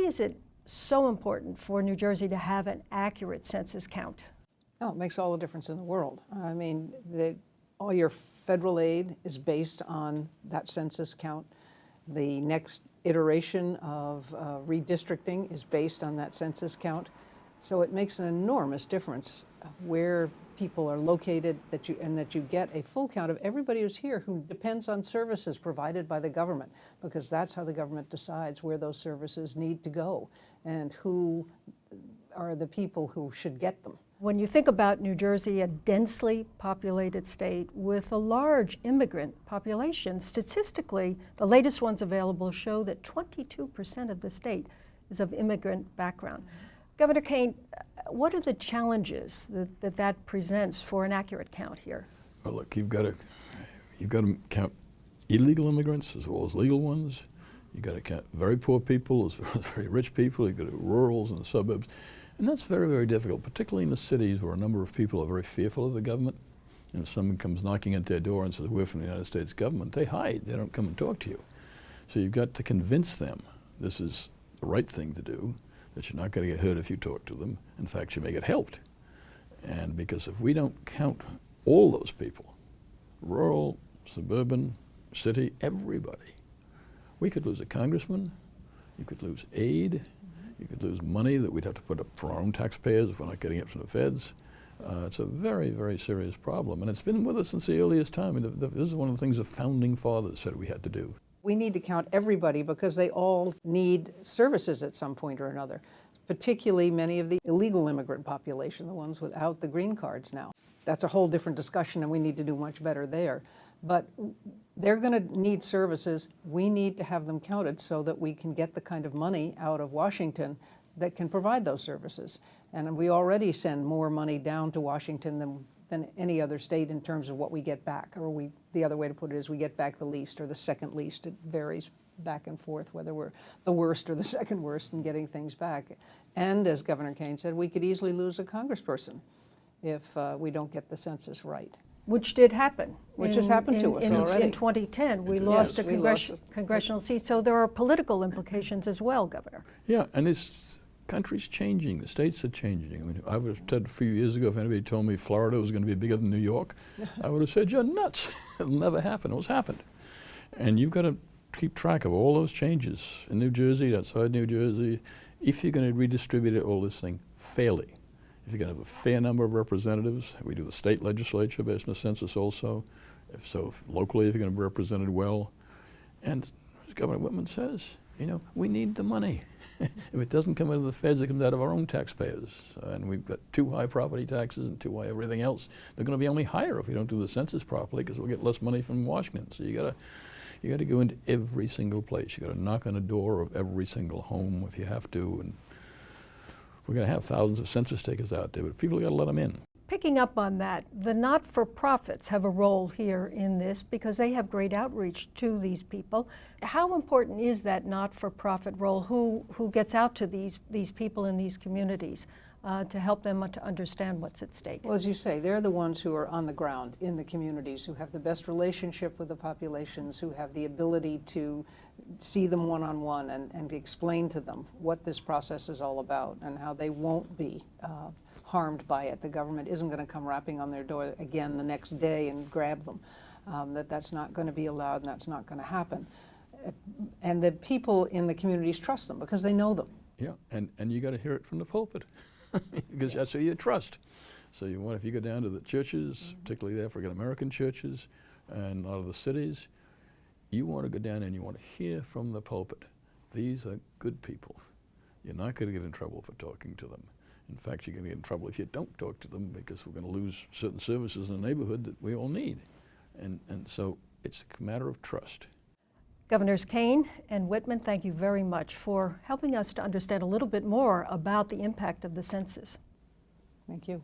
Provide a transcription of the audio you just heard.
is it so important for New Jersey to have an accurate census count? Oh, it makes all the difference in the world. I mean, all your federal aid is based on that census count. The next iteration of redistricting is based on that census count. So it makes an enormous difference where people are located, that you get a full count of everybody who's here who depends on services provided by the government, because that's how the government decides where those services need to go and who are the people who should get them. When you think about New Jersey, a densely populated state with a large immigrant population, statistically, the latest ones available show that 22% of the state is of immigrant background. Governor Kean, what are the challenges that presents for an accurate count here? Well, look, you've got to count illegal immigrants as well as legal ones. You've got to count very poor people as well as very rich people. You've got to do rurals and the suburbs. And that's very, very difficult, particularly in the cities where a number of people are very fearful of the government. And if someone comes knocking at their door and says, we're from the United States government, they hide. They don't come and talk to you. So you've got to convince them this is the right thing to do, that you're not going to get hurt if you talk to them. In fact, you may get helped. And because if we don't count all those people, rural, suburban, city, everybody, we could lose a congressman, you could lose aid, you could lose money that we'd have to put up for our own taxpayers if we're not getting it from the feds. It's a very, very serious problem, and it's been with us since the earliest time. And this is one of the things the founding fathers said we had to do. We need to count everybody because they all need services at some point or another, particularly many of the illegal immigrant population, the ones without the green cards now. That's a whole different discussion, and we need to do much better there. But they're going to need services. We need to have them counted so that we can get the kind of money out of Washington that can provide those services. And we already send more money down to Washington than any other state in terms of what we get back. Or the other way to put it is we get back the least or the second least. It varies back and forth whether we're the worst or the second worst in getting things back. And as Governor Kean said, we could easily lose a congressperson if we don't get the census right. Which did happen. Which has happened to us already. In 2010, we lost a congressional seat, so there are political implications as well, Governor. Yeah, and this country's changing, the states are changing. I mean, I would have said a few years ago, if anybody told me Florida was going to be bigger than New York, I would have said, you're nuts. It'll never happen. It was happened. And you've got to keep track of all those changes in New Jersey, outside New Jersey, if you're going to redistribute all this thing fairly. If you're going to have a fair number of representatives, we do the state legislature based on the census also. If locally, if you're going to be represented well. And as Governor Whitman says, you know, we need the money. If it doesn't come out of the feds, it comes out of our own taxpayers. And we've got too high property taxes and too high everything else. They're going to be only higher if we don't do the census properly, because we'll get less money from Washington. So you got to go into every single place. You got to knock on the door of every single home if you have to. And we're going to have thousands of census takers out there, but people got to let them in. Picking up on that, the not-for-profits have a role here in this because they have great outreach to these people. How important is that not-for-profit role? Who gets out to these people in these communities to help them to understand what's at stake? Well, as you say, they're the ones who are on the ground in the communities, who have the best relationship with the populations, who have the ability to see them one-on-one and explain to them what this process is all about and how they won't be harmed by it. The government isn't going to come rapping on their door again the next day and grab them. That's not going to be allowed, and that's not going to happen. And the people in the communities trust them because they know them. Yeah, and you got to hear it from the pulpit because that's who you trust. So if you go down to the churches, particularly the African American churches and a lot of the cities, you want to go down and you want to hear from the pulpit. These are good people. You're not going to get in trouble for talking to them. In fact, you're going to get in trouble if you don't talk to them, because we're going to lose certain services in the neighborhood that we all need. And so it's a matter of trust. Governors Kean and Whitman, thank you very much for helping us to understand a little bit more about the impact of the census. Thank you.